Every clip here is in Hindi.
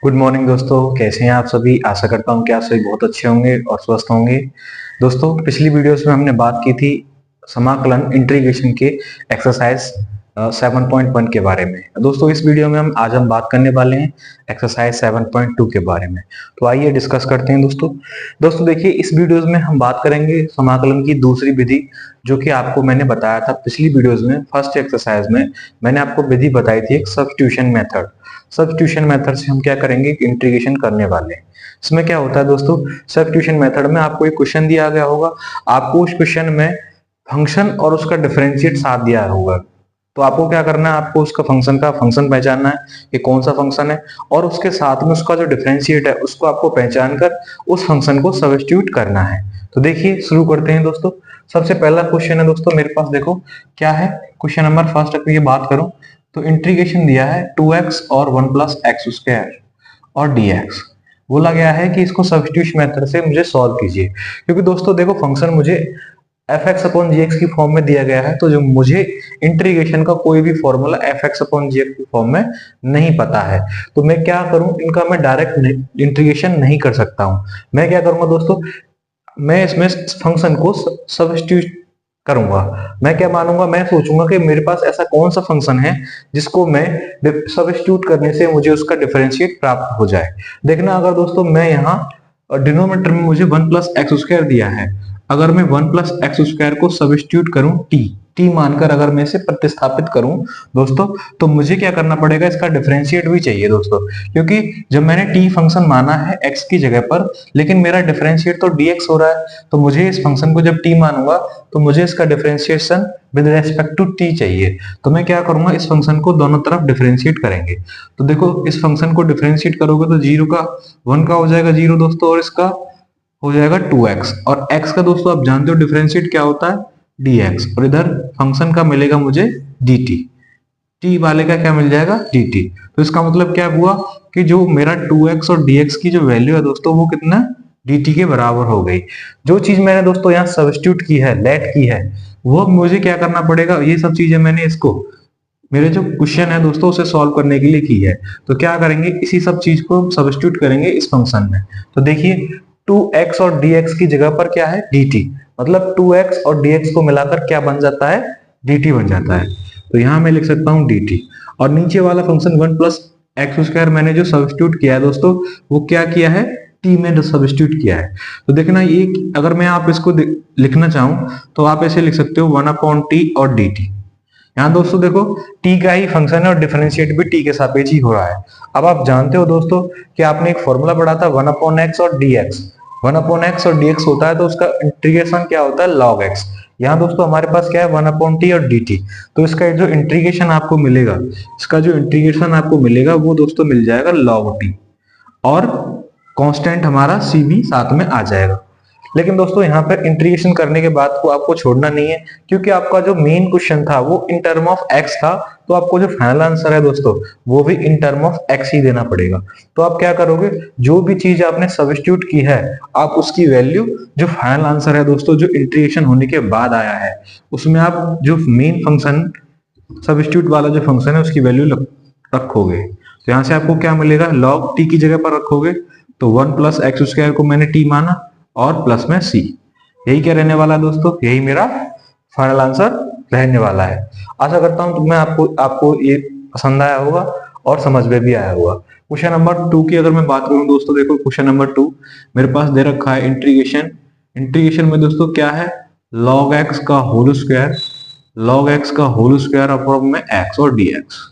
गुड मॉर्निंग दोस्तों, कैसे हैं आप सभी। आशा करता हूं कि आप सभी बहुत अच्छे होंगे और स्वस्थ होंगे। दोस्तों, पिछली वीडियोस में हमने बात की थी समाकलन इंटीग्रेशन के एक्सरसाइज 7.1 के बारे में। दोस्तों, इस वीडियो में हम बात करने वाले हैं एक्सरसाइज 7.2 के बारे में। तो आइए डिस्कस करते हैं दोस्तों। दोस्तों देखिए, इस वीडियोस में हम बात करेंगे समाकलन की दूसरी विधि, जो कि आपको मैंने बताया था पिछली वीडियोस में। फर्स्ट एक्सरसाइज में मैंने आपको विधि बताई थी एक सब्स्टिट्यूशन मेथड। सब्स्टिट्यूशन मेथड से हम क्या करेंगे, इंटीग्रेशन करने वाले हैं। इसमें क्या होता है दोस्तों, सब्स्टिट्यूशन मेथड में आपको एक क्वेश्चन दिया गया होगा, आपको उस क्वेश्चन में फंक्शन और उसका डिफरेंशिएट साथ दिया होगा। तो आपको क्या करना है, आपको उसका फंक्शन पहचानना है कि कौन सा फंक्शन है, और उसके साथ में उसका जो डिफरेंशिएट है उसको आपको पहचान कर उस फंक्शन को सब्स्टिट्यूट करना है। तो देखिए, शुरू करते हैं दोस्तों। सबसे पहला क्वेश्चन है दोस्तों मेरे पास, देखो क्या है क्वेश्चन नंबर फर्स्ट। अगर ये बात करूं तो इंटीग्रेशन दिया है 2x और 1 प्लस एक्स स्क्वायर और dx। बोला गया है कि इसको सब्स्टिट्यूशन मेथड से मुझे सॉल्व कीजिए। क्योंकि दोस्तों देखो, फंक्शन मुझे एफ एक्स अपॉन जी एक्स की फॉर्म में दिया गया है, तो जो मुझे इंटीग्रेशन का कोई भी फॉर्मूला एफ एक्स अपॉन जी एक्स की फॉर्म में नहीं पता है, तो मैं क्या करूं, इनका मैं डायरेक्ट इंटीग्रेशन नहीं कर सकता हूं। मैं क्या करूंगा दोस्तों, मैं इसमें फंक्शन को सब्स्टिट्यूट करूंगा। मैं क्या मानूंगा, मैं सोचूंगा कि मेरे पास ऐसा कौन सा फंक्शन है जिसको मैं सब्स्टिट्यूट करने से मुझे उसका डिफरेंशिएट प्राप्त हो जाए। देखना, अगर दोस्तों मैं यहाँ डिनोमिनेटर में मुझे 1 प्लस एक्स स्क्वायर दिया है, अगर मैं 1 प्लस एक्स स्क्वायर को सब्स्टिट्यूट करूं टी मानकर, अगर मैं इसे प्रतिस्थापित करूं दोस्तों, तो मुझे क्या करना पड़ेगा, इसका डिफरेंशिएट भी चाहिए दोस्तों। क्योंकि जब मैंने टी फंक्शन माना है एक्स की जगह पर, लेकिन मेरा डिफरेंशिएट तो dx हो रहा है, तो मुझे इस फंक्शन को जब टी मानूंगा तो मुझे इसका differentiation with respect to T चाहिए। तो मैं क्या करूंगा, इस फंक्शन को दोनों तरफ डिफरेंशिएट करेंगे। तो देखो, इस फंक्शन को डिफरेंशिएट करोगे तो 0 का 1 का हो जाएगा 0 दोस्तों, और इसका हो जाएगा 2x, और x का दोस्तों आप जानते हो डिफरेंशिएट क्या होता है, dx, और इधर फंक्शन का मिलेगा मुझे dt। t वाले का क्या मिल जाएगा, dt। तो इसका मतलब क्या हुआ कि जो मेरा 2x और dx की जो वैल्यू है दोस्तों, वो कितना dt के बराबर हो गई। जो चीज मैंने दोस्तों यहाँ सब्स्टिट्यूट की है, लेट की है, वो मुझे क्या करना पड़ेगा, ये सब चीजें मैंने इसको मेरे जो क्वेश्चन है दोस्तों उसे सॉल्व करने के लिए की है। तो क्या करेंगे, इसी सब चीज को सब्स्टिट्यूट करेंगे इस फंक्शन में। तो देखिए, 2x और dx की जगह पर क्या है, dt। मतलब 2x और dx को मिलाकर क्या बन जाता है, dt बन जाता है। तो यहां मैं लिख सकता हूं dt। और नीचे वाला फंक्शन 1 प्लस एक्स स्क्वायर मैंने जो सब्स्टिट्यूट किया है दोस्तों, वो क्या किया है, t में सब्स्टिट्यूट किया है। तो देखना, ये अगर मैं आप इसको लिखना चाहूं तो आप ऐसे लिख सकते हो 1/t और dt। यहाँ दोस्तों देखो, t का ही फंक्शन है और डिफरेंशिएट भी t के सापेक्ष ही हो रहा है। अब आप जानते हो दोस्तों कि आपने एक फॉर्मूला पढ़ा था 1/x और dx। 1/x और dx होता है तो उसका इंटीग्रेशन क्या होता है, log x। यहाँ दोस्तों हमारे पास क्या है, 1/t और dt। तो इसका जो इंटीग्रेशन आपको मिलेगा, वो दोस्तों मिल जाएगा log t, और कांस्टेंट हमारा c भी साथ में आ जाएगा। लेकिन दोस्तों यहाँ पर इंटीग्रेशन करने के बाद को आपको छोड़ना नहीं है, क्योंकि आपका जो मेन क्वेश्चन था वो इन टर्म ऑफ एक्स था। तो आपको जो फाइनल आंसर है दोस्तों, वो भी इन टर्म ऑफ एक्स ही देना पड़ेगा। तो आप क्या करोगे, जो भी चीज आपने सब्स्टिट्यूट की है, आप उसकी वैल्यू, जो फाइनल आंसर है दोस्तों, जो इंटीग्रेशन होने के बाद आया है, उसमें आप जो मेन फंक्शन सब्स्टिट्यूट वाला जो फंक्शन है उसकी वैल्यू रखोगे। तो यहाँ से आपको क्या मिलेगा, लॉग टी की जगह पर रखोगे तो 1 प्लस एक्स स्क्वायर को मैंने टी माना और प्लस में सी। यही क्या रहने वाला है दोस्तों, यही मेरा फाइनल आंसर रहने वाला है। आशा करता हूं तुम्हें आपको ये पसंद आया होगा और समझ में भी आया होगा। क्वेश्चन नंबर 2 की अगर मैं बात करूं दोस्तों, देखो क्वेश्चन नंबर 2 मेरे पास दे रखा है इंटीग्रेशन में दोस्तों क्या है, log x का होल स्क्वायर अपॉन में x और dx।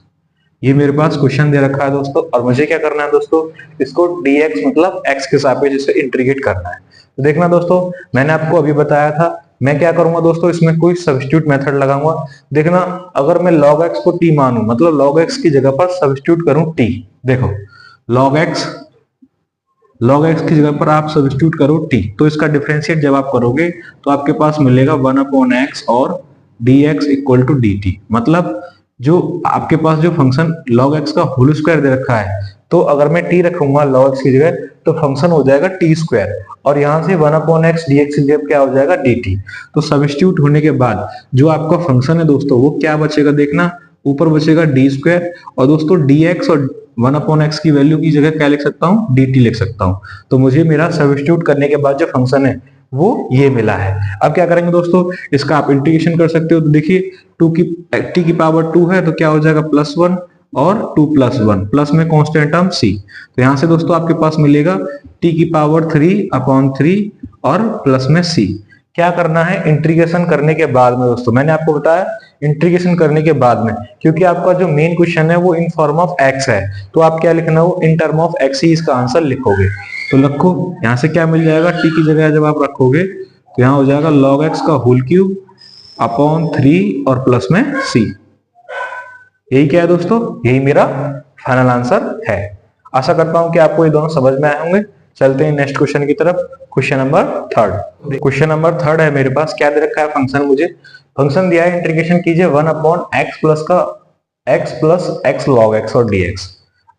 ये मेरे पास क्वेश्चन दे रखा है दोस्तों, और मुझे क्या करना है दोस्तों, इसको dx मतलब x के सापेक्ष से इंटीग्रेट करना है। तो देखना दोस्तों, मैंने आपको अभी बताया था, मैं क्या करूंगा दोस्तों, इसमें कोई सब्स्टिट्यूट मेथड लगाऊंगा। देखना, अगर मैं log x को t मानूं, मतलब log x की जगह पर सब्स्टिट्यूट करूं t। देखो, log x की जगह पर आप सब्स्टिट्यूट करो t, तो इसका डिफरेंशिएट जब आप करोगे तो आपके पास मिलेगा 1/x और dx इक्वल टू dt। मतलब जो आपके पास जो फंक्शन log x का होल स्क्वायर दे रखा है, तो अगर मैं t रखूंगा log x की जगह, तो फंक्शन हो जाएगा t स्क्वायर, और यहां से 1/x dx की जगह क्या हो जाएगा, dt। तो सब्स्टिट्यूट होने के बाद जो आपका फंक्शन है दोस्तों, वो क्या बचेगा, देखना ऊपर बचेगा डी स्क्वायर, और दोस्तों dx और वन अपॉन एक्स की वैल्यू की जगह क्या लिख सकता हूँ, dt लिख सकता हूँ। तो मुझे मेरा सब्स्टिट्यूट करने के बाद जो फंक्शन है वो ये मिला है। अब क्या करेंगे दोस्तों, इसका आप इंटीग्रेशन कर सकते हो। तो देखिए टी की पावर 2 है तो क्या हो जाएगा +1 और 2 + 1 प्लस में कांस्टेंट टर्म c। तो यहां से दोस्तों आपके पास मिलेगा टी की पावर 3/3 और प्लस में c। क्या करना है, इंटीग्रेशन करने के बाद में दोस्तों, मैंने आपको बताया इंटीग्रेशन करने के बाद में, क्योंकि आपका जो मेन क्वेश्चन है वो इन फॉर्म ऑफ x है, तो आप क्या लिखना है, वो इन टर्म ऑफ x ही इसका आंसर लिखोगे। तो रखो, यहां से क्या मिल जाएगा, t की जगह जब आप रखोगे तो यहां हो जाएगा log x का होल क्यूब अपॉन 3 और प्लस में c। यही क्या है दोस्तों, यही मेरा फाइनल आंसर है। आशा करता हूं कि आपको ये दोनों समझ में आए होंगे। चलते हैं नेक्स्ट क्वेश्चन की तरफ। Question number 3। क्वेश्चन नंबर 3 है मेरे पास। क्या दे रखा है फंक्शन, मुझे फंक्शन दिया है इंटीग्रेशन कीजिए 1/x प्लस का x plus x log x और dx।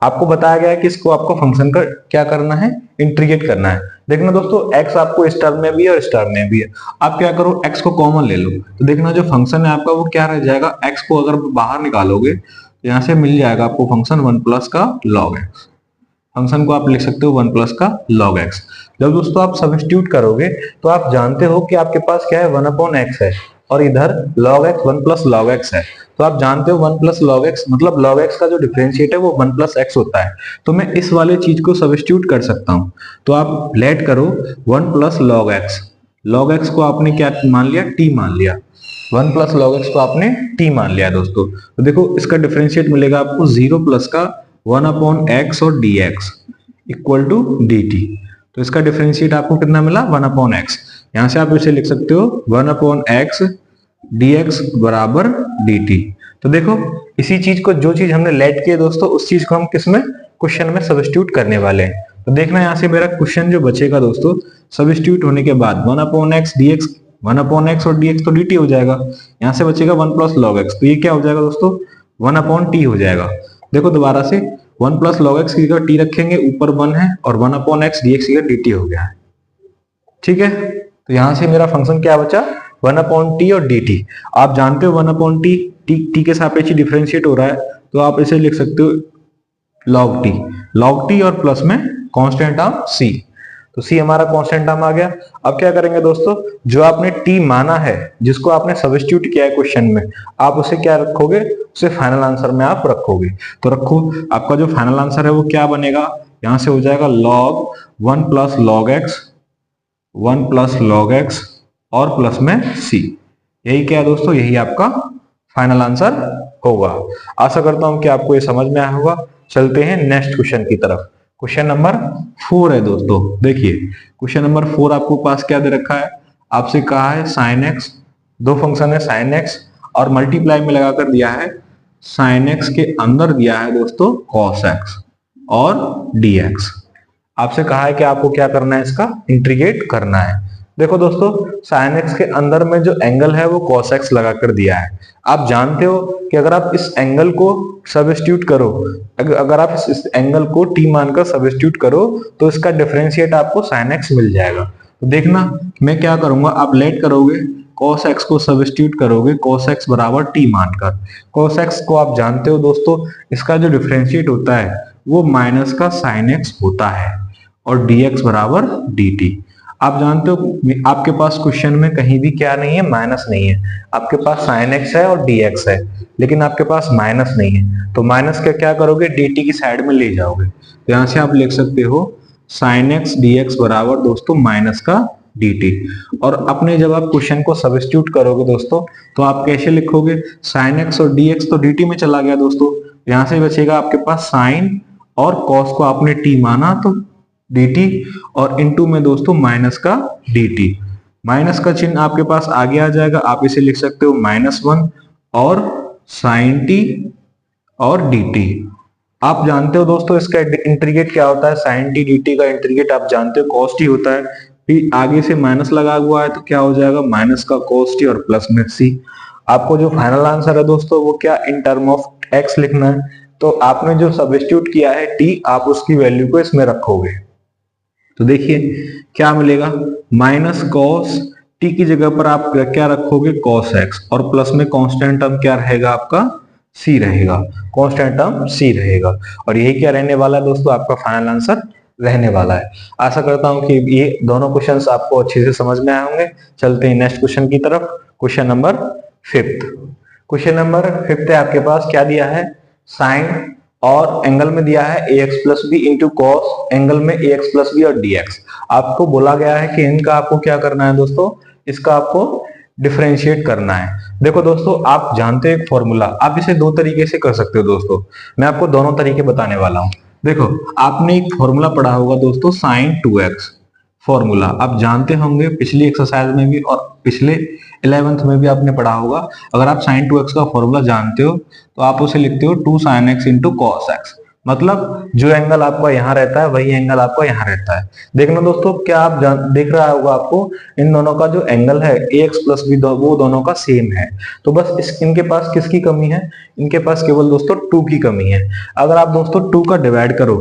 आपको बताया गया है कि इसको आपको फंक्शन का क्या करना है, इंटीग्रेट करना है। देखना दोस्तों, x आपको इस टर्म में भी है और इस टर्म में भी है। आप क्या करो, x को कॉमन ले लो, तो देखना जो फंक्शन है आपका वो क्या रह जाएगा, x को अगर बाहर निकालोगे तो यहां से मिल जाएगा आपको फंक्शन 1 प्लस का log x। फंक्शन को आप लिख सकते हो 1 प्लस का log x। जब दोस्तों आप सब्स्टिट्यूट करोगे तो आप जानते हो कि आपके पास क्या है, 1/x है और इधर log x 1 plus log x है। तो आप जानते हो 1 प्लस log x मतलब log x का जो डिफरेंशिएट है वो 1 प्लस x होता है। तो मैं इस वाले चीज को सब्स्टिट्यूट कर सकता हूं। तो आप लेट करो 1 plus log x। log x को आपने क्या मान लिया, t मान लिया। 1 प्लस log x को आपने t मान लिया दोस्तों। तो देखो इसका डिफरेंशिएट मिलेगा आपको 0 प्लस का 1/x और dx इक्वल टू dt। तो इसका डिफरेंशिएट आपको कितना मिला, 1/x। यहां से आप इसे लिख सकते हो 1/x dx बराबर dt। तो देखो इसी चीज को, जो चीज हमने लेट की है दोस्तों, उस चीज को हम किसमें, क्वेश्चन में सब्स्टिट्यूट करने वाले हैं। तो देखना यहां से मेरा क्वेश्चन जो बचेगा दोस्तों, सब्स्टिट्यूट होने के बाद 1/x dx, 1/x और dx तो dt हो जाएगा। यहां से बचेगा 1 प्लस log x, तो ये क्या हो जाएगा दोस्तों, 1/t हो जाएगा। देखो दोबारा से 1 प्लस log x की जगह t रखेंगे, ऊपर 1 है और 1/x dx की जगह dt हो गया है। ठीक है, तो यहां से मेरा फंक्शन क्या बचा, 1/t और dt। आप जानते हो 1/t t के सापेक्ष डिफरेंशिएट हो रहा है, तो आप इसे लिख सकते हो log t और प्लस में कांस्टेंट टर्म c। तो c हमारा कांस्टेंट टर्म आ गया। अब क्या करेंगे दोस्तों, जो आपने t माना है, जिसको आपने सब्स्टिट्यूट किया है क्वेश्चन में, आप उसे क्या रखोगे, उसे फाइनल आंसर में आप रखोगे। तो रखो, आपका जो फाइनल आंसर है वो क्या बनेगा, यहां से हो जाएगा log 1 plus log x, 1 plus log x और प्लस में c। यही क्या है दोस्तों, यही आपका फाइनल आंसर होगा। आशा करता हूं कि आपको ये समझ में आया होगा। चलते हैं नेक्स्ट क्वेश्चन की तरफ। क्वेश्चन नंबर 4 है दोस्तों। देखिए क्वेश्चन नंबर 4 आपको पास क्या दे रखा है, आपसे कहा है sin x, दो फंक्शन है sin x और मल्टीप्लाई में लगाकर दिया है sin x के अंदर दिया है दोस्तों cos x और dx। आपसे कहा है कि आपको क्या करना है, इसका इंटीग्रेट करना है। देखो दोस्तों, sin x के अंदर में जो एंगल है वो cos x लगाकर दिया है। आप जानते हो कि अगर आप इस एंगल को सब्स्टिट्यूट करो, अगर आप इस एंगल को t मानकर सब्स्टिट्यूट करो तो इसका डिफरेंशिएट आपको sin x मिल जाएगा। तो देखना मैं क्या करूंगा, आप लेट करोगे, cos x को सब्स्टिट्यूट करोगे cos x बराबर t मानकर। cos x को आप जानते हो दोस्तों, इसका जो डिफरेंशिएट होता है वो माइनस का sin x होता है और dx बराबर dt। आप जानते हो आपके पास क्वेश्चन में कहीं भी क्या नहीं है, माइनस नहीं है। आपके पास sin x है और dx है, लेकिन आपके पास माइनस नहीं है। तो माइनस का क्या करोगे, dt की साइड में ले जाओगे। तो यहां से आप लिख सकते हो sin x dx बराबर दोस्तों माइनस का dt। और अपने जब आप क्वेश्चन को सब्स्टिट्यूट करोगे दोस्तों, तो आप कैसे लिखोगे, sin x और dx तो dt में चला गया दोस्तों। यहां से बचेगा आपके पास sin और cos को आपने t माना तो dt और इनटू में दोस्तों माइनस का dt। माइनस का चिन्ह आपके पास आगे आ जाएगा, आप इसे लिख सकते हो -1 और sin t और dt। आप जानते हो दोस्तों इसका इंटीग्रेट क्या होता है, sin t dt का इंटीग्रेट आप जानते हो cos t होता है। फिर आगे से माइनस लगा हुआ है तो क्या हो जाएगा, माइनस का cos t और प्लस में c। आपको जो फाइनल आंसर है दोस्तों वो क्या, इन टर्म ऑफ x लिखना है। तो आपने जो सब्स्टिट्यूट किया है t, आप उसकी वैल्यू को इसमें रखोगे। तो देखिए क्या मिलेगा, माइनस कॉस टी की जगह पर आप क्या रखोगे cos x और प्लस में कांस्टेंट टर्म क्या रहेगा आपका सी रहेगा, कांस्टेंट टर्म सी रहेगा। और यही क्या रहने वाला है दोस्तों, आपका फाइनल आंसर रहने वाला है। आशा करता हूं कि ये दोनों क्वेश्चंस आपको अच्छे से समझ में आए होंगे। चलते हैं नेक्स्ट क्वेश्चन की तरफ। Question number 5। क्वेश्चन नंबर 5 है आपके पास, क्या दिया है, साइन और एंगल में दिया है a x plus b into cos, angle में ए एक्स प्लस बी और डी एक्स। आपको बोला गया है कि इनका आपको क्या करना है दोस्तों, इसका आपको डिफरेंशिएट करना है। देखो दोस्तों, आप जानते हो एक फॉर्मूला, आप इसे दो तरीके से कर सकते हो दोस्तों। मैं आपको दोनों तरीके बताने वाला हूं। देखो, आपने एक फॉर्मूला पढ़ा होगा दोस्तों, साइन 2x फॉर्मूला आप जानते होंगे, पिछली एक्सरसाइज में भी और पिछले 11th में भी आपने पढ़ा होगा। अगर आप साइन 2x का फॉर्मूला जानते हो तो आप उसे लिखते हो 2 sin x into cos x. मतलब जो एंगल आपका यहाँ रहता है वही एंगल आपका यहाँ रहता है। देखना दोस्तों, क्या आप देख रहा होगा आपको, इन दोनों का जो एंगल है ए एक्स प्लस बी, वो दोनों का सेम है। तो बस इनके पास किसकी कमी है, इनके पास केवल दोस्तों 2 की कमी है। अगर आप दोस्तों 2 का डिवाइड करो,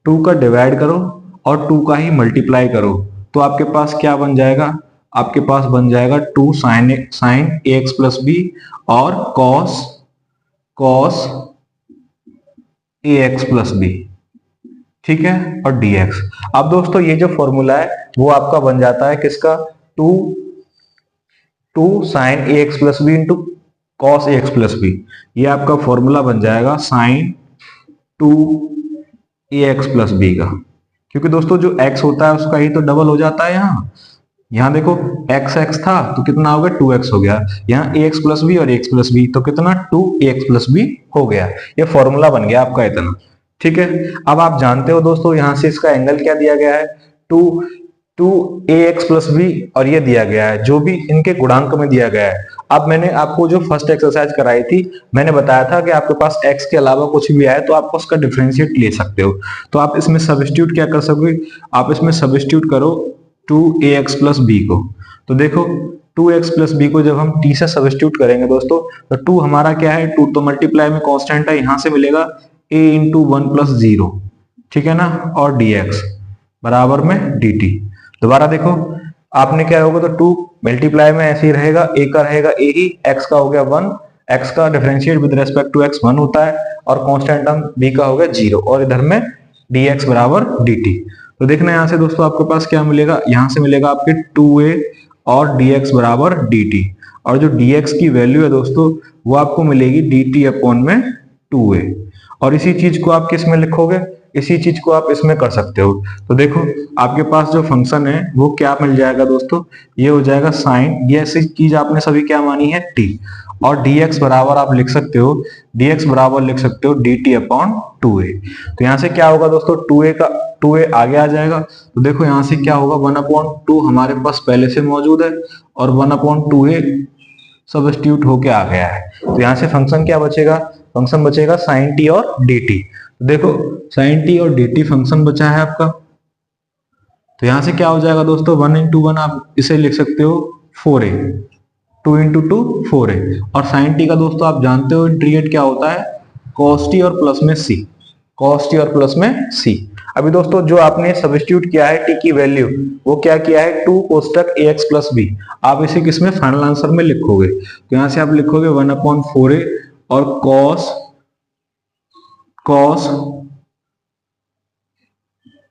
2 का डिवाइड करो और 2 का ही मल्टीप्लाई करो तो आपके पास क्या बन जाएगा, आपके पास बन जाएगा 2 sine a x plus b और cos a x plus B, ठीक है, और dx। अब दोस्तों ये जो फॉर्मूला है वो आपका बन जाता है किसका, 2 sine a x plus b into cos a x plus b. ये आपका फॉर्मूला बन जाएगा sine 2 a x plus b का, क्योंकि दोस्तों जो x होता है उसका ही तो डबल हो जाता है। यहाँ देखो x था तो कितना हो गया, 2x हो गया। यहाँ ax प्लस बी और ax प्लस बी तो कितना, 2ax प्लस बी हो गया। ये फॉर्मूला बन गया आपका इतना, ठीक है। अब आप जानते हो दोस्तों यहाँ से इसका एंगल क्या दिया गया है, 2ax प्लस बी, और ये दिया गया है जो भी इनके गुणांक में दिया गया है। अब मैंने आपको जो फर्स्ट एक्सरसाइज कराई थी, मैंने बताया था कि आपके पास x के अलावा कुछ भी आए तो आप उसका डिफरेंशिएट ले सकते हो। तो आप इसमें सब्स्टिट्यूट क्या कर सकोगे, आप इसमें सब्स्टिट्यूट करो 2ax प्लस बी को। तो देखो 2x प्लस बी को जब हम t से सब्स्टिट्यूट करेंगे दोस्तों, तो 2 हमारा क्या है, 2 तो मल्टीप्लाई में कांस्टेंट है, यहां से मिलेगा a इंटू 1 प्लस 0, ठीक है ना, और dx बराबर में dt। दोबारा देखो, आपने क्या होगा, तो 2 मल्टीप्लाई में ऐसे ही रहेगा, a का रहेगा a ही, x का हो गया 1, x का differentiate with respect to x 1 होता है, और कांस्टेंट टर्म b का हो गया 0, और इधर में dx बराबर dt। तो देखना यहाँ से दोस्तों आपके पास क्या मिलेगा, यहां से मिलेगा आपके 2a और dx बराबर dt, और जो dx की वैल्यू है दोस्तों वो आपको मिलेगी dt अपॉन में 2a। और इसी चीज को आप किस में लिखोगे, इसी चीज को आप इसमें कर सकते हो। तो देखो आपके पास जो फंक्शन है वो क्या मिल जाएगा दोस्तों, ये हो जाएगा साइन, ये ऐसी चीज आपने सभी क्या मानी है t, और dx बराबर आप लिख सकते हो, dx बराबर लिख सकते हो dt अपॉन 2a। तो यहाँ से क्या होगा दोस्तों, 2a आगे आ जाएगा। तो देखो यहाँ से क्या होगा, 1/2 हमारे पास पहले से मौजूद है और 1/2a सब्स्टिट्यूट होके आ गया है। तो यहाँ से फंक्शन क्या बचेगा, फंक्शन बचेगा साइन टी और dt। तो देखो साइन टी और dt फंक्शन बचा है आपका। तो यहाँ से क्या हो जाएगा दोस्तों, 1 इंटू 1 आप इसे लिख सकते हो 4a, 2 इंटू 2 4a, और साइन टी का दोस्तों आप जानते हो इंटीग्रेट क्या होता है, cos t और प्लस में c, cos t और प्लस में c। अभी दोस्तों जो आपने सब्स्टिट्यूट किया है t की वैल्यू, वो क्या किया है, 2 कोष्टक ax प्लस b, आप इसे किसमें फाइनल आंसर में लिखोगे। तो यहाँ से आप लिखोगे 1/4a और cos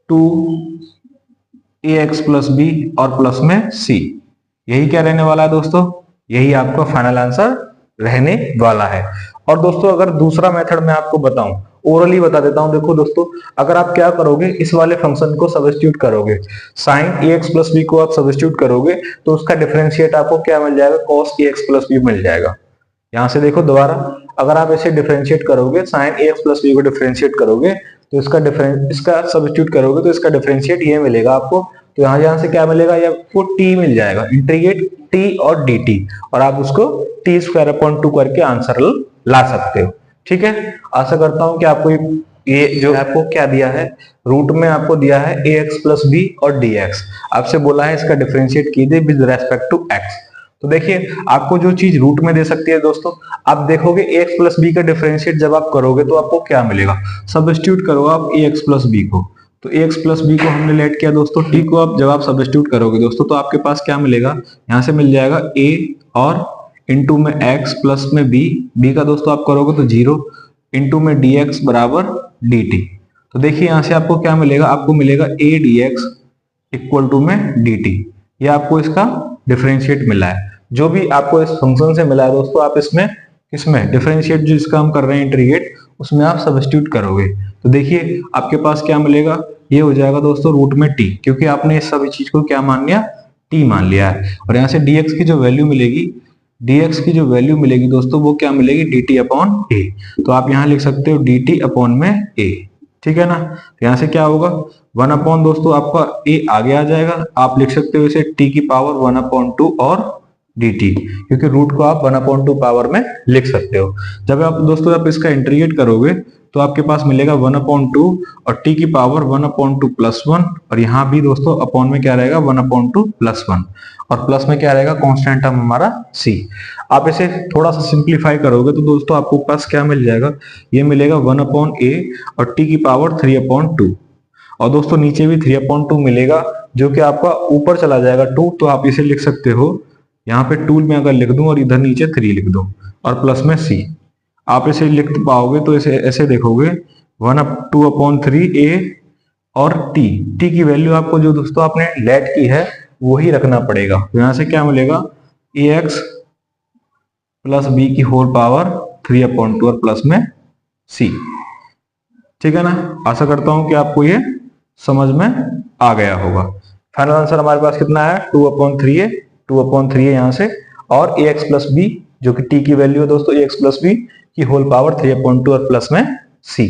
2ax प्लस b और प्लस में c। यही क्या रहने वाला है दोस्तों, यही आपका फाइनल आंसर रहने वाला है। और दोस्तों अगर दूसरा मेथड मैं आपको बताऊं, ओरली बता देता हूं। देखो दोस्तों, अगर आप क्या करोगे, इस वाले फंक्शन को सब्स्टिट्यूट करोगे, sign a x plus B को आप सब्स्टिट्यूट करोगे तो उसका डिफरेंशिएट आपको क्या मिल जाएगा, cos a x plus B मिल जाएगा। यहां से देखो दोबारा, अगर आप इसे डिफरेंशिएट करोगे, sign a x plus B को डिफरेंशिएट करोगे तो इसका सब्स्टिट्यूट करोगे तो इसका डिफरेंशिएट ये मिलेगा आपको। तो यहां से क्या मिलेगा, ये आपको t मिल जाएगा, इंटीग्रेट t और dt, और आप उसको t स्क्वायर अपॉन 2 करके आंसर ला सकते हो। ठीक है, आशा करता हूं कि आपको ये जो आपको क्या दिया है, रूट में आपको दिया है ax प्लस बी और dx, आपसे बोला है इसका डिफरेंशिएट कीजिए विद रेस्पेक्ट टू x। तो देखिए आपको जो चीज रूट में दे सकती है दोस्तों, आप देखोगे ax प्लस बी का डिफरेंशिएट जब आप करोगे तो आपको क्या मिलेगा, सब्स्टिट्यूट करो आप ax प्लस बी को। तो ax प्लस बी को हमने लेट किया दोस्तों, t को आप जब आप सब्स्टिट्यूट करोगे दोस्तों तो आपके पास क्या मिलेगा, यहां से मिल जाएगा a और इंटू में x प्लस में b का दोस्तों आप करोगे तो 0 इंटू में dx बराबर dt। तो देखिए यहां से आपको क्या मिलेगा, आपको मिलेगा a dx इक्वल टू में dt। ये आपको इसका डिफरेंशिएट मिला है। जो भी आपको इस फंक्शन से मिला है दोस्तों, आप इसमें डिफरेंशिएट जो इसका हम कर रहे हैं इंटीग्रेट, उसमें आप सब्स्टिट्यूट करोगे तो देखिए आपके पास क्या मिलेगा, ये हो जाएगा दोस्तों रूट में t, क्योंकि आपने इस सभी चीज को क्या मान लिया, t मान लिया है। और यहाँ से dx की जो वैल्यू मिलेगी दोस्तों, वो क्या मिलेगी, dt अपॉन a। तो आप यहाँ लिख सकते हो dt अपॉन में a, ठीक है ना। तो यहाँ से क्या होगा, 1 अपॉन दोस्तों आपका a आगे आ जाएगा, आप लिख सकते हो इसे t की पावर 1 अपॉन 2 और dt, क्योंकि रूट को आप 1 अपॉन 2 पावर में लिख सकते हो। जब आप दोस्तों आप इसका इंटीग्रेट करोगे तो आपके पास मिलेगा 1 अपॉन 2 और t की पावर 1 अपॉन 2 प्लस 1, और यहाँ भी दोस्तों अपॉन में क्या रहेगा 1 अपॉन 2 प्लस 1, और प्लस में क्या रहेगा कांस्टेंट टर्म हमारा c। आप इसे थोड़ा सा सिंप्लीफाई करोगे तो दोस्तों आपको पास क्या मिल जाएगा, ये मिलेगा 1 अपॉन a और t की पावर 3 अपॉन 2, और दोस्तों नीचे भी 3 अपॉन 2 मिलेगा, जो कि आपका ऊपर चला जाएगा 2, तो आप इसे लिख सकते हो यहाँ पे 2 में अगर लिख दूं और इधर नीचे 3 लिख दूं और प्लस में c। आप इसे लिख पाओगे तो इसे ऐसे देखोगे 2 अपॉन 3 a और t की वैल्यू आपको जो दोस्तों आपने लेट की है वही रखना पड़ेगा। तो यहाँ से क्या मिलेगा, ax प्लस b की होल पावर 3 अपॉन 2 और प्लस में c, ठीक है ना। आशा करता हूं कि आपको ये समझ में आ गया होगा। फाइनल आंसर हमारे पास कितना है, 2 अपॉन 3 है यहाँ से, और ax प्लस b जो कि t की वैल्यू है दोस्तों, ax प्लस b की होल पावर 3 अपॉन 2 और प्लस में c,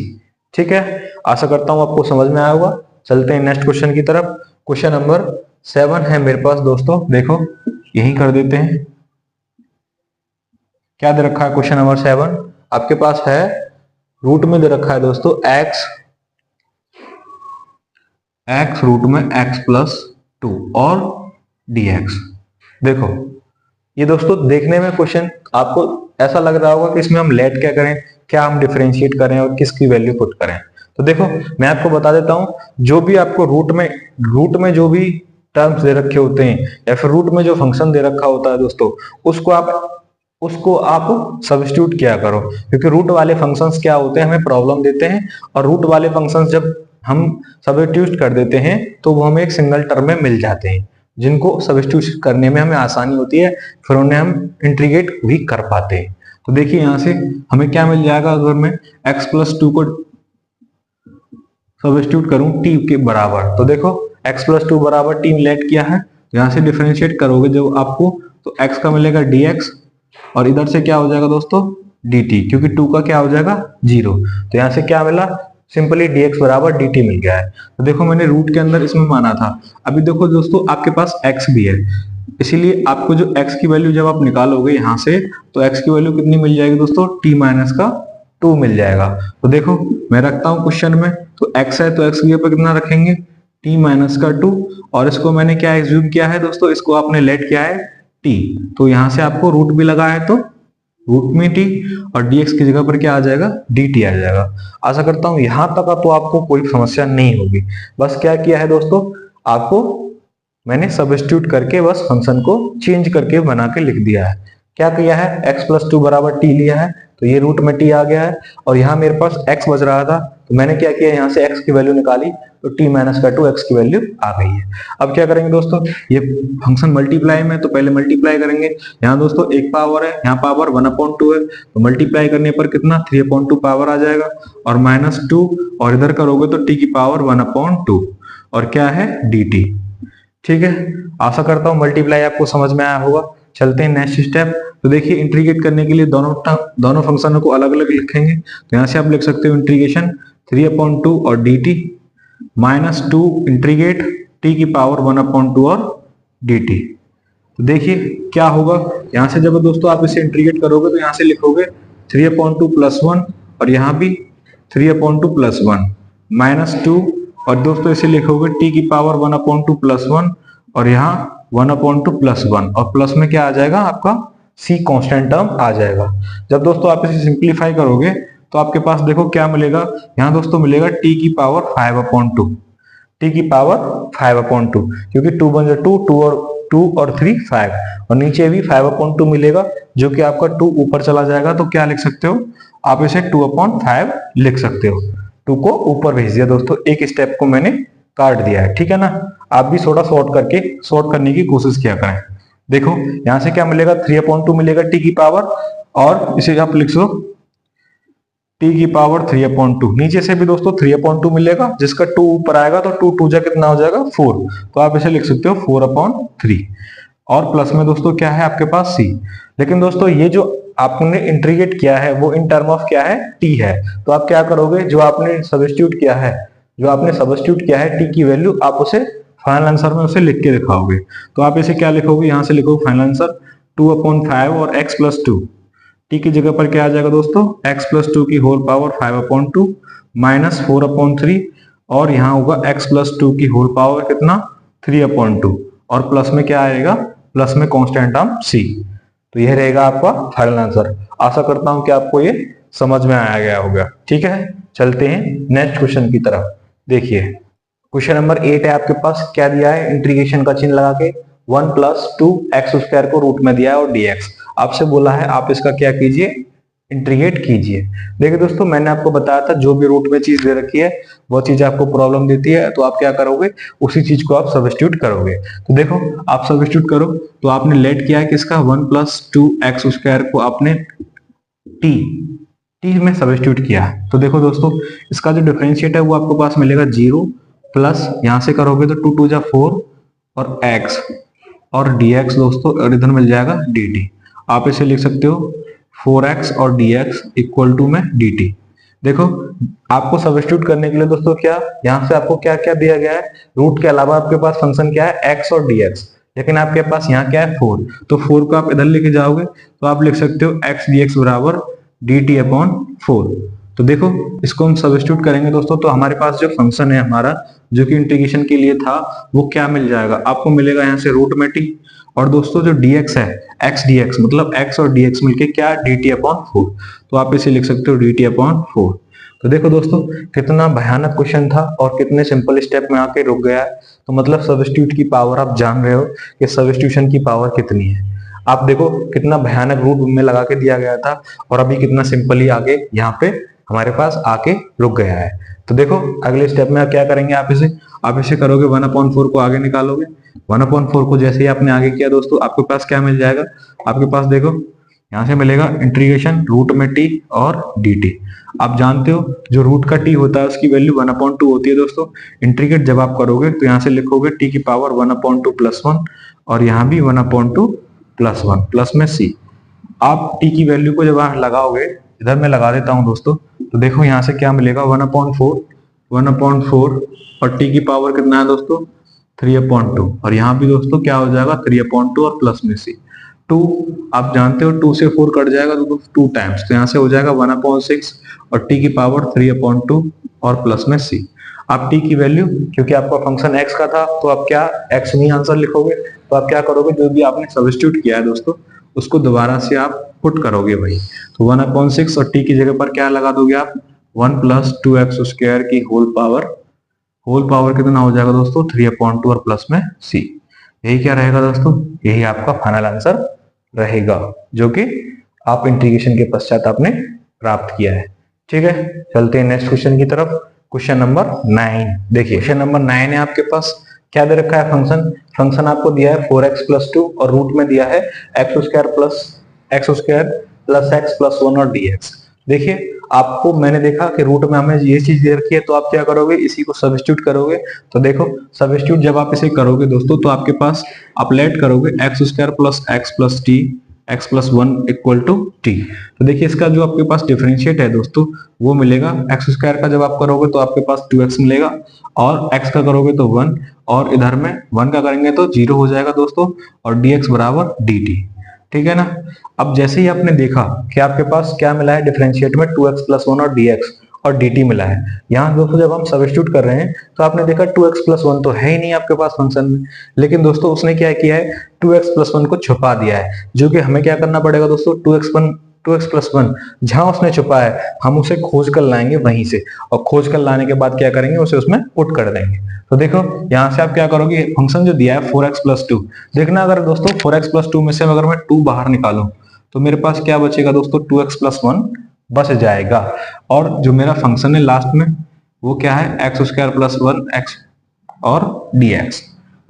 ठीक है। आशा करता हूं आपको समझ में आया होगा। चलते हैं नेक्स्ट क्वेश्चन की तरफ। क्वेश्चन नंबर 7 है मेरे पास दोस्तों, देखो यही कर देते हैं। क्या दे रखा है क्वेश्चन नंबर 7, आपके पास है रूट में दे रखा है दोस्तों x रूट में x प्लस 2 और dx। देखो ये दोस्तों देखने में क्वेश्चन आपको ऐसा लग रहा होगा कि इसमें हम लेट क्या करें, क्या हम डिफरेंशिएट करें और किसकी वैल्यू पुट करें। तो देखो मैं आपको बता देता हूं, जो भी आपको रूट में जो भी टर्म्स दे रखे होते हैं या फिर रूट में जो फंक्शन दे रखा होता है दोस्तों, उसको आप सब्स्टिट्यूट किया करो, क्योंकि रूट वाले फंक्शंस क्या होते हैं, हमें प्रॉब्लम देते हैं, और रूट वाले फंक्शंस जब हम सब्स्टिट्यूट कर देते हैं तो वो हमें एक सिंगल टर्म में मिल जाते हैं, जिनको सब्स्टिट्यूट करने में हमें आसानी होती है, फिर उन्हें हम इंटीग्रेट भी कर पाते हैं। तो देखिए यहां से हमें क्या मिल जाएगा, अगर मैं x प्लस 2 को सब्स्टिट्यूट करूं t के बराबर, तो देखो x प्लस 2 बराबर t लेट किया है, यहां से डिफरेंशिएट करोगे जब आपको, तो x का मिलेगा dx और इधर से क्या हो जाएगा दोस्तों dt, क्योंकि 2 का क्या हो जाएगा 0। तो यहां से क्या मिला, सिंपली dx बराबर dt मिल गया है। तो देखो मैंने रूट के अंदर इसमें माना था। अभी देखो दोस्तों आपके पास x भी है, इसीलिए आपको जो x की वैल्यू जब आप निकालोगे यहां से, तो x की वैल्यू कितनी मिल जाएगी दोस्तों, t माइनस का 2 मिल जाएगा। तो देखो मैं रखता हूं क्वेश्चन में, तो x है तो x की जगह पर कितना रखेंगे, t माइनस का 2, और इसको मैंने क्या एज्यूम किया है दोस्तों, इसको आपने लेट किया है t, तो यहां से आपको रूट भी लगा है तो रूट में t, और dx की जगह पर क्या आ जाएगा, dt आ जाएगा। आशा करता हूं यहां तक तो आपको कोई समस्या नहीं होगी। बस क्या किया है दोस्तों, आपको मैंने सब्स्टिट्यूट करके बस फंक्शन को चेंज करके बना के लिख दिया है। क्या किया है, x प्लस 2 बराबर t लिया है, तो ये रूट में t आ गया है, और यहाँ मेरे पास x बच रहा था, तो मैंने क्या किया, यहाँ से x की वैल्यू निकाली, तो t माइनस का 2 x की वैल्यू आ गई है। अब क्या करेंगे दोस्तों, ये फंक्शन मल्टीप्लाई में, तो पहले मल्टीप्लाई करेंगे। यहाँ दोस्तों एक पावर है, यहाँ पावर 1/2 है, तो मल्टीप्लाई करने पर कितना 3/2 पावर आ जाएगा, और -2, और इधर करोगे तो t की पावर 1/2, और क्या है dt, ठीक है। आशा करता हूँ मल्टीप्लाई आपको समझ में आया होगा। चलते हैं नेक्स्ट स्टेप। तो देखिए इंटीग्रेट करने के लिए दोनों फंक्शनों को अलग अलग लिखेंगे, तो यहाँ से आप लिख सकते हो इंटीग्रेशन 3/2 और dt -2 इंटीग्रेट t की पावर 1/2 और dt। तो देखिए क्या होगा, यहाँ से जब दोस्तों आप इसे इंटीग्रेट करोगे तो यहाँ से लिखोगे 3/2 + 1, और यहाँ भी 3/2 + 1 -2, और दोस्तों इसे लिखोगे t की पावर 1/2 + 1, और यहाँ 1/2 + 1, और प्लस में क्या आ जाएगा आपका c कांस्टेंट टर्म आ जाएगा। जब दोस्तों आप इसे सिंप्लीफाई करोगे तो आपके पास देखो क्या मिलेगा, यहाँ दोस्तों मिलेगा t की पावर 5/2, t की पावर 5/2, क्योंकि 2 × 2 2 और 2 और 3 5 और नीचे भी 5/2 मिलेगा, जो कि आपका 2 ऊपर चला जाएगा तो क्या लिख सकते हो आप इसे 2/5 लिख सकते हो। 2 को ऊपर भेज दिया दोस्तों, एक स्टेप को मैंने काट दिया है, ठीक है ना। आप भी थोड़ा सॉर्ट करने की कोशिश किया करें। देखो यहां से क्या मिलेगा 3/2 मिलेगा टी की पावर, और इसे आप लिख सो टी की पावर 3/2। नीचे से भी दोस्तों 3/2 मिलेगा, जिसका 2 ऊपर आएगा तो 2 2 जा कितना हो जाएगा 4, तो आप इसे लिख सकते हो 4/3। और प्लस में दोस्तों क्या है आपके पास c। लेकिन दोस्तों ये जो आपने इंटीग्रेट किया है वो इन टर्म ऑफ क्या है t है, तो आप क्या करोगे जो आपने सब्स्टिट्यूट किया है t की वैल्यू आप उसे फाइनल आंसर में उसे लिख के दिखाओगे। तो आप इसे क्या लिखोगे, यहां से लिखोगे फाइनल आंसर 2/5 और x+2। टी की जगह पर क्या आ जाएगा दोस्तों x+2 की होल पावर 5/2 माइनस 4/3, और यहाँ होगा x+2 की होल पावर कितना 3/2, और प्लस में क्या आएगा, प्लस में कांस्टेंट टर्म c। तो यह रहेगा आपका फाइनल आंसर। आशा करता हूं कि आपको ये समझ में आया गया होगा। ठीक है, चलते हैं नेक्स्ट क्वेश्चन की तरफ। देखिए क्वेश्चन नंबर 8 है आपके पास, क्या दिया है इंटीग्रेशन का चिन्ह लगा के 1 + 2x² को रूट में दिया है और dx आपसे बोला है आप इसका क्या कीजिए इंटीग्रेट कीजिए। देखिए दोस्तों मैंने आपको बताया था जो भी रूट में चीज दे रखी है वो चीज आपको प्रॉब्लम देती है तो आप क्या करोगे उसी चीज को आप सब्स्टिट्यूट करोगे। तो देखो आप सब्स्टिट्यूट करो, तो आपने लेट किया है किसका 1 + 2x² को आपने t में सब्स्टिट्यूट किया है। तो देखो दोस्तों इसका जो डिफरेंशिएट है वो आपको पास मिलेगा 0 प्लस यहां से करोगे तो 2 2 जा 4 और x और dx दोस्तों, और इधर मिल जाएगा dt। आप इसे लिख सकते हो 4x और dx इक्वल टू में dt। देखो आपको सब्स्टिट्यूट करने के लिए दोस्तों क्या यहाँ से आपको क्या क्या दिया गया है, रूट के अलावा आपके पास फंक्शन क्या है x और dx, लेकिन आपके पास यहाँ क्या है 4, तो 4 को आप इधर लेके जाओगे तो आप लिख सकते हो x dx बराबर dt/4। तो देखो इसको हम सब्स्टिट्यूट करेंगे दोस्तों, तो हमारे पास जो फंक्शन है हमारा जो कि इंटीग्रेशन के लिए था वो क्या मिल जाएगा, आपको मिलेगा यहाँ से रूट में t, और दोस्तों जो dx है x dx मतलब x और dx मिलके क्या dt/4, तो आप इसे लिख सकते हो dt/4। तो देखो दोस्तों कितना भयानक क्वेश्चन था और कितने सिंपल स्टेप में आके रुक गया है। तो मतलब सब्स्टिट्यूट की पावर आप जान रहे हो कि सब्स्टिट्यूशन की पावर कितनी है। आप देखो कितना भयानक रूट में लगा के दिया गया था और अभी कितना सिंपली आगे यहाँ पे हमारे पास आके रुक गया है। तो देखो अगले स्टेप में आप क्या करेंगे, आप इसे करोगे 1/4 को आगे निकालोगे। 1/4 को जैसे ही आपने आगे किया दोस्तों आपके पास क्या मिल जाएगा, आपके पास देखो यहाँ से मिलेगा इंटीग्रेशन रूट में t और dt। आप जानते हो जो रूट का t होता है उसकी वैल्यू 1/2 होती है दोस्तों। इंटीग्रेट जब आप करोगे तो यहाँ से लिखोगे t की पावर 1/2 + 1 और यहाँ भी 1/2 + 1 प्लस में c। आप t की वैल्यू को जब आप लगाओगे, इधर मैं लगा देता हूँ दोस्तों, तो देखो यहाँ से क्या मिलेगा 1/4 और t की पावर कितना है दोस्तों 3/2, और यहाँ भी दोस्तों क्या हो जाएगा 3/2 और प्लस में c 2। आप जानते हो 2 से 4 कट जाएगा तो 2 टाइम्स, तो यहाँ से हो जाएगा 1/6 और t की पावर 3/2 और प्लस में c। आप t की वैल्यू क्योंकि आपका फंक्शन x का था तो आप क्या x में आंसर लिखोगे, तो आप क्या करोगे जो भी आपने सब्स्टिट्यूट किया है दोस्तों उसको दोबारा से आप पुट करोगे भाई। तो 1/6 और t की जगह पर क्या लगा दोगे आप 1 + 2x² की होल पावर कितना हो जाएगा दोस्तों 3/2 और प्लस में c। यही क्या रहेगा दोस्तों, यही आपका फाइनल आंसर रहेगा जो कि आप इंटीग्रेशन के पश्चात आपने प्राप्त किया है। ठीक है, चलते हैं नेक्स्ट क्वेश्चन की तरफ। Question number 9। देखिए क्वेश्चन नंबर 9 है आपके पास, क्या दे रखा है फंक्शन आपको दिया है 4x + 2 और रूट में दिया है x² + x + 1 और dx। देखिए आपको मैंने देखा कि रूट में हमें ये चीज दे रखी है तो आप क्या करोगे इसी को सब्स्टिट्यूट करोगे। तो देखो सब्स्टिट्यूट जब आप इसे करोगे दोस्तों तो आपके पास आप लेट करोगे x² + x + t x + 1 = t। तो देखिए इसका जो आपके पास डिफरेंशिएट है दोस्तों वो मिलेगा x² का जब आप करोगे तो आपके पास 2x मिलेगा, और x का करोगे तो 1, और इधर में 1 का करेंगे तो 0 हो जाएगा दोस्तों, और dx बराबर dt। ठीक है ना। अब जैसे ही आपने देखा कि आपके पास क्या मिला है डिफरेंशिएट में 2x + 1 और dx और dt मिला है, यहाँ दोस्तों जब हम सब्स्टिट्यूट कर रहे हैं तो आपने देखा 2x + 1 तो है ही नहीं आपके पास फंक्शन में, लेकिन दोस्तों उसने क्या किया है 2x + 1 को छुपा दिया है, जो कि हमें क्या करना पड़ेगा दोस्तों 2x 2x+1 जहां उसने छुपा है हम उसे खोज कर लाएंगे वहीं से, और खोज कर लाने के बाद क्या करेंगे, उसे उसमें पुट कर देंगे। तो देखो यहां से आप क्या करोगे, फंक्शन जो दिया है 4x+2, देखना अगर दोस्तों 4x+2 में से अगर मैं 2 बाहर निकालूं तो मेरे पास क्या बचेगा दोस्तों, 2x+1 बच जाएगा। और जो मेरा फंक्शन है लास्ट में वो क्या है, x² + 1x और dx।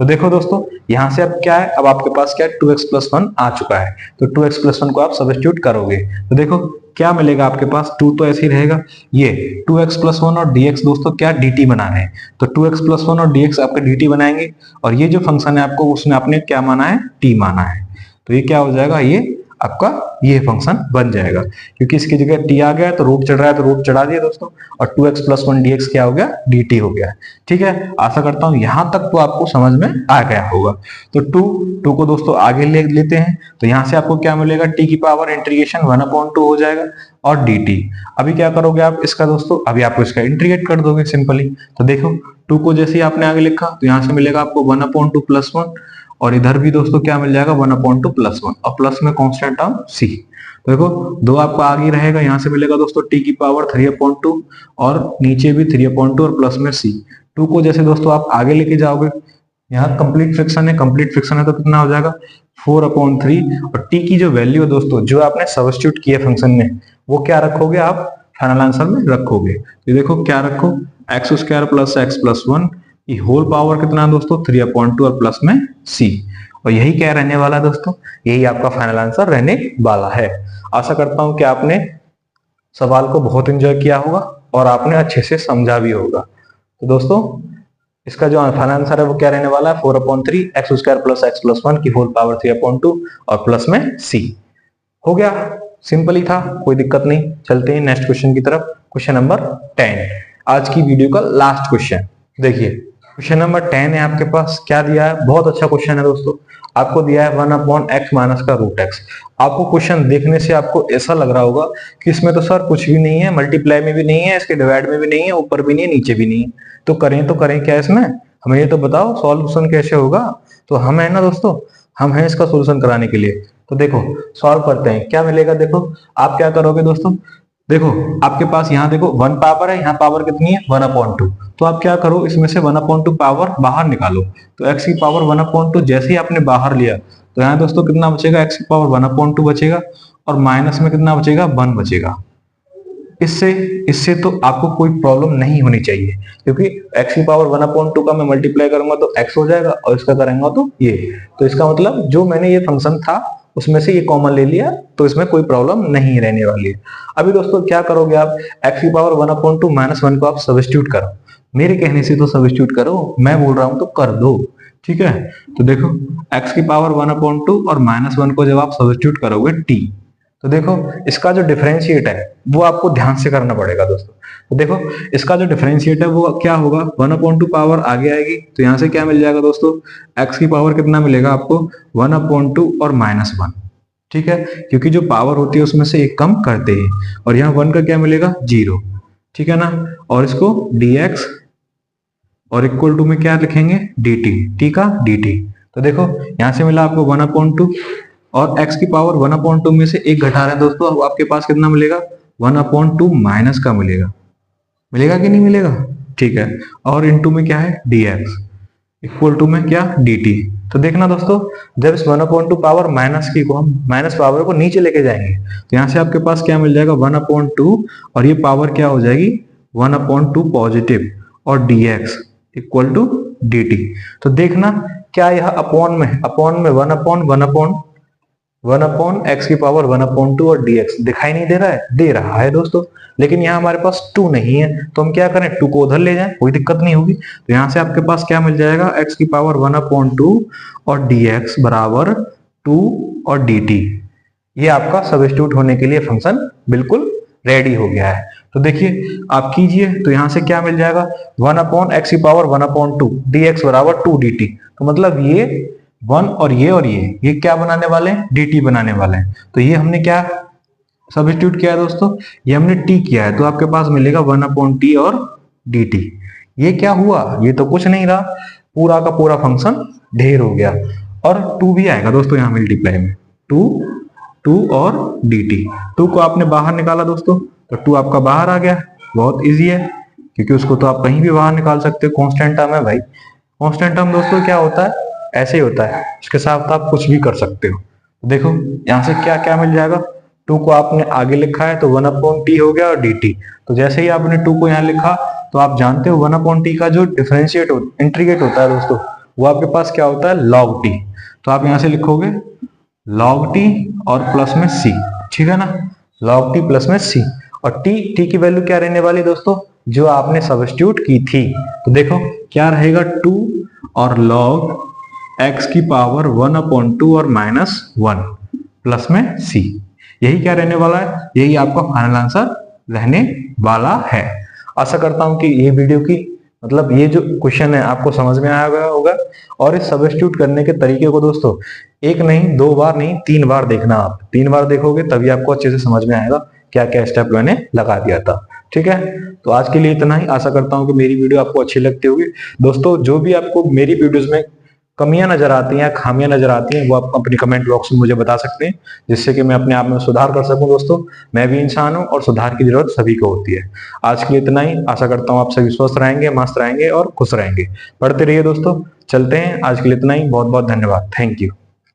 तो देखो दोस्तों यहां से अब क्या है, अब आपके पास क्या है, 2x+1 आ चुका है। तो 2x+1 को आप सब्स्टिट्यूट करोगे तो देखो क्या मिलेगा आपके पास, 2 तो ऐसे ही रहेगा, ये 2x+1 और dx दोस्तों क्या dt बना रहे हैं, तो 2x+1 और dx आपके dt बनाएंगे, और ये जो फंक्शन है आपको उसने आपने क्या माना है, t माना है। तो ये क्या हो जाएगा, ये आपका ये फंक्शन बन जाएगा, क्योंकि इसकी जगह t आ गया तो रूट चढ़ रहा है तो रूट चढ़ा दिया दोस्तों, और 2x+1 dx क्या हो गया, dt हो गया। ठीक है, आशा करता हूं यहां तक तो आपको समझ में आ गया होगा। तो 2 को दोस्तों आगे ले लेते हैं, तो यहां से आपको क्या मिलेगा, t की पावर इंटीग्रेशन 1/2 हो जाएगा और dt। अभी क्या करोगे आप इसका दोस्तों, अभी आप इसका इंटीग्रेट कर दोगे सिंपली। तो देखो 2 को जैसे ही आपने आगे लिखा तो यहां से मिलेगा आपको 1/2 + 1, और इधर भी दोस्तों क्या मिल जाएगा, 1/2 + 1, और प्लस में कांस्टेंट टर्म c। तो देखो 2 आपका आगे रहेगा, यहां से मिलेगा दोस्तों t की पावर 3/2, और नीचे भी 3/2 और प्लस में c। 2 को जैसे दोस्तों आप आगे लेके जाओगे, यहाँ कंप्लीट फ्रैक्शन है, कंप्लीट फ्रैक्शन है तो कितना हो जाएगा 4/3, और t की जो वैल्यू है दोस्तों जो आपने सब्स्टिट्यूट किया फंक्शन में वो क्या रखोगे, आप फाइनल आंसर में रखोगे। तो देखो क्या रखो, x² + x+1 की होल पावर कितना है दोस्तों, 3/2 और प्लस में c, और यही क्या रहने वाला है दोस्तों, यही आपका फाइनल आंसर रहने वाला है। आशा करता हूं कि आपने सवाल को बहुत एंजॉय किया होगा और आपने अच्छे से समझा भी होगा। तो दोस्तों इसका जो फाइनल आंसर है वो क्या रहने वाला है, 4/3 x² + x+1 की होल पावर 3/2 और प्लस में c। हो गया, सिंपल ही था, कोई दिक्कत नहीं। चलते हैं नेक्स्ट क्वेश्चन की तरफ। क्वेश्चन नंबर 10, आज की वीडियो का लास्ट क्वेश्चन। देखिए क्वेश्चन नंबर 10 है आपके पास, क्या दिया है, बहुत अच्छा क्वेश्चन है दोस्तों। आपको दिया है 1/x - आपको क्वेश्चन देखने से आपको ऐसा लग रहा होगा कि इसमें तो सर कुछ भी नहीं है, मल्टीप्लाई में भी नहीं है, इसके डिवाइड में भी नहीं है, ऊपर भी नहीं है, नीचे भी नहीं है, तो करें क्या इसमें, हमें ये तो बताओ सॉल्यूशन कैसे होगा। तो हम है ना दोस्तों, हम हैं इसका सोल्यूशन कराने के लिए। तो देखो सॉल्व करते हैं, क्या मिलेगा, देखो आप क्या करोगे दोस्तों, देखो आपके पास यहाँ देखो 1 पावर है, यहाँ पावर कितनी है 1/2, तो आप क्या करो इसमें से 1/2 पावर बाहर निकालो। तो x की पावर 1/2 जैसे ही आपने बाहर लिया तो यहाँ दोस्तों कितना बचेगा, x की पावर 1/2 बचेगा, और माइनस में कितना बचेगा, 1 बचेगा। इससे इससे तो आपको कोई प्रॉब्लम नहीं होनी चाहिए, क्योंकि x की पावर 1/2 का मैं मल्टीप्लाई करूंगा तो x हो जाएगा, और इसका करेंगे तो ये, तो इसका मतलब जो मैंने ये फंक्शन था उसमें से ये कॉमन ले लिया, तो इसमें कोई प्रॉब्लम नहीं रहने वाली है। अभी दोस्तों क्या करोगे आप, x की पावर 1/2 -1 को आप सब्स्टिट्यूट करो, मेरे कहने से तो सब्स्टिट्यूट करो, मैं बोल रहा हूं तो कर दो। ठीक है, तो देखो x की पावर 1/2 और -1 को जब आप सब्स्टिट्यूट करोगे t, तो देखो इसका जो डिफरेंशिएट है वो आपको ध्यान से करना पड़ेगा दोस्तों। तो देखो इसका जो डिफरेंशिएट है वो क्या होगा, 1/2 पावर आगे आएगी, तो यहां से क्या मिल जाएगा दोस्तों, x की पावर कितना मिलेगा आपको 1/2 और -1। ठीक है, क्योंकि जो पावर होती है उसमें से एक कम करते हैं, और यहाँ 1 का क्या मिलेगा 0। ठीक है ना, और इसको dx और इक्वल टू में क्या लिखेंगे dt, t का dt। तो देखो यहां से मिला आपको 1/2, और x की पावर 1/2 में से एक घटा रहे हैं दोस्तों, अब आपके पास कितना मिलेगा 1/2 माइनस का मिलेगा, मिलेगा कि नहीं मिलेगा। ठीक है, और इनटू में क्या है dx इक्वल टू में क्या dt। तो देखना दोस्तों जब इस 1/2 पावर माइनस की को हम माइनस पावर को नीचे लेके जाएंगे तो यहां से आपके पास क्या मिल जाएगा 1/2, और ये पावर क्या हो जाएगी 1/2 पॉजिटिव, और dx इक्वल टू dt। तो देखना क्या यह अपॉन में 1 x की पावर 1/2 और dx दिखाई नहीं दे रहा है, दे रहा है दोस्तों, लेकिन यहाँ हमारे पास 2 नहीं है, तो हम क्या करें 2 को उधर ले जाएं, कोई दिक्कत नहीं होगी। तो यहाँ से आपके पास क्या मिल जाएगा, x की पावर 1/2 और dx बराबर 2 और dt। ये आपका सब्स्टिट्यूट होने के लिए फंक्शन बिल्कुल रेडी हो गया है। तो देखिए आप कीजिए, तो यहाँ से क्या मिल जाएगा 1/x की पावर 1/2 dx बराबर 2 dt। तो मतलब ये 1 और ये क्या बनाने वाले हैं, dt बनाने वाले हैं। तो ये हमने क्या सब्स्टिट्यूट किया है दोस्तों, ये हमने t किया है, तो आपके पास मिलेगा 1/t और dt। ये क्या हुआ, ये तो कुछ नहीं रहा, पूरा का पूरा फंक्शन ढेर हो गया, और 2 भी आएगा दोस्तों यहाँ मल्टीप्लाई में, 2 2 और dt। 2 को आपने बाहर निकाला दोस्तों, तो 2 आपका बाहर आ गया। बहुत इजी है, क्योंकि उसको तो आप कहीं भी बाहर निकाल सकते हो, कांस्टेंट टर्म है भाई। कांस्टेंट टर्म दोस्तों क्या होता है, ऐसे ही होता है, उसके साथ आप कुछ भी कर सकते हो। देखो यहाँ से क्या क्या मिल जाएगा, 2 को आपने आगे लिखा है तो 1/t हो गया और dt। तो जैसे ही आपने 2 को यहाँ लिखा, तो आप जानते हो 1/t का जो इंटीग्रेट होता है दोस्तों, वो आपके पास क्या होता है, log t। तो आप यहाँ से लिखोगे log t और प्लस में c, ठीक है ना, log t प्लस में c। और t की वैल्यू क्या रहने वाली दोस्तों, जो आपने सब्स्टिट्यूट की थी। तो देखो क्या रहेगा, 2 और log x की पावर 1/2 और -1 प्लस में c। यही क्या रहने वाला है, यही आपका फाइनल आंसर रहने वाला है। आशा करता हूं कि ये वीडियो की मतलब ये जो क्वेश्चन है आपको समझ में आया गया होगा। और इस सब्स्टिट्यूट करने के तरीके को दोस्तों एक नहीं, 2 बार नहीं, 3 बार देखना। आप 3 बार देखोगे तभी आपको अच्छे से समझ में आएगा क्या क्या स्टेप मैंने लगा दिया था। ठीक है, तो आज के लिए इतना ही। आशा करता हूं कि मेरी वीडियो आपको अच्छी लगती होगी। दोस्तों जो भी आपको मेरी वीडियोस में कमियां नजर आती हैं, खामियां नजर आती हैं, वो आप अपनी कमेंट बॉक्स में मुझे बता सकते हैं, जिससे कि मैं अपने आप में सुधार कर सकूं। दोस्तों मैं भी इंसान हूं और सुधार की जरूरत सभी को होती है। आज के लिए इतना ही। आशा करता हूं आप सभी स्वस्थ रहेंगे, मस्त रहेंगे और खुश रहेंगे। पढ़ते रहिए दोस्तों। चलते हैं, आज के लिए इतना ही। बहुत बहुत धन्यवाद। Thank you.